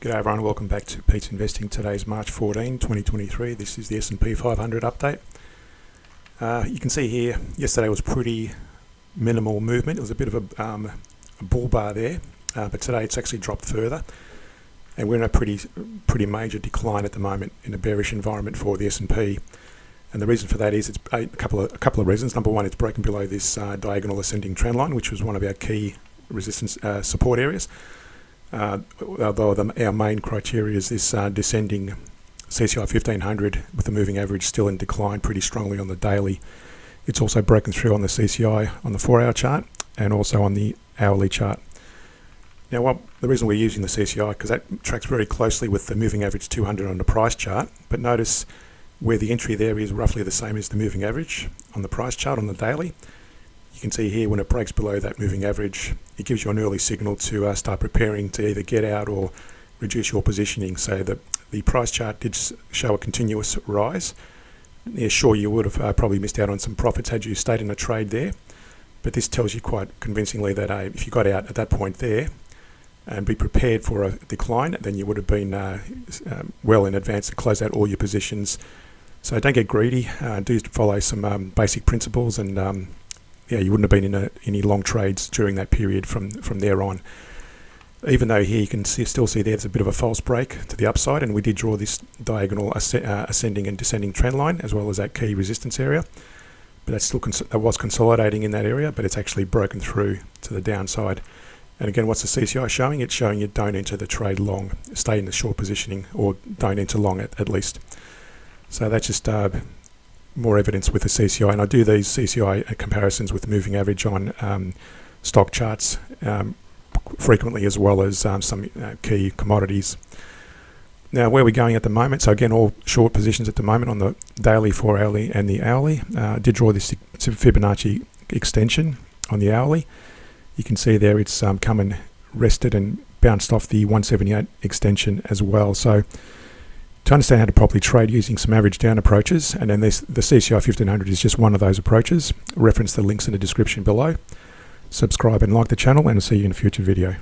G'day everyone, welcome back to Pete's Investing. Today's March 14, 2023. This is the S&P 500 update. You can see here, yesterday was pretty minimal movement. It was a bit of a bull bar there, but today it's actually dropped further. And we're in a pretty major decline at the moment in a bearish environment for the S&P. And the reason for that is it's a couple of reasons. Number one, it's broken below this diagonal ascending trend line, which was one of our key resistance support areas. Although our main criteria is this descending CCI 1500 with the moving average still in decline pretty strongly on the daily. It's also broken through on the CCI on the 4-hour chart and also on the hourly chart. Now, the reason we're using the CCI because that tracks very closely with the moving average 200 on the price chart, but notice where the entry there is roughly the same as the moving average on the price chart on the daily. You can see here when it breaks below that moving average, it gives you an early signal to start preparing to either get out or reduce your positioning. So that the price chart did show a continuous rise. Yeah, sure, you would have probably missed out on some profits had you stayed in a trade there, but this tells you quite convincingly that if you got out at that point there and be prepared for a decline, then you would have been well in advance to close out all your positions. So don't get greedy. Do follow some basic principles and you wouldn't have been in any long trades during that period from there on. Even though here you can still see there's a bit of a false break to the upside, and we did draw this diagonal ascending and descending trend line as well as that key resistance area. But that's still that was consolidating in that area, but it's actually broken through to the downside. And again, what's the CCI showing? It's showing you don't enter the trade long, stay in the short positioning, or don't enter long at least. So that's just more evidence with the CCI, and I do these CCI comparisons with the moving average on stock charts frequently, as well as some key commodities. Now, where we're going at the moment, so again, all short positions at the moment on the daily, 4-hourly and the hourly. Did draw this Fibonacci extension on the hourly. You can see there it's come and rested and bounced off the 178 extension as well. So to understand how to properly trade using some average down approaches, and then the CCI 1500 is just one of those approaches. Reference the links in the description below. Subscribe and like the channel, and I'll see you in a future video.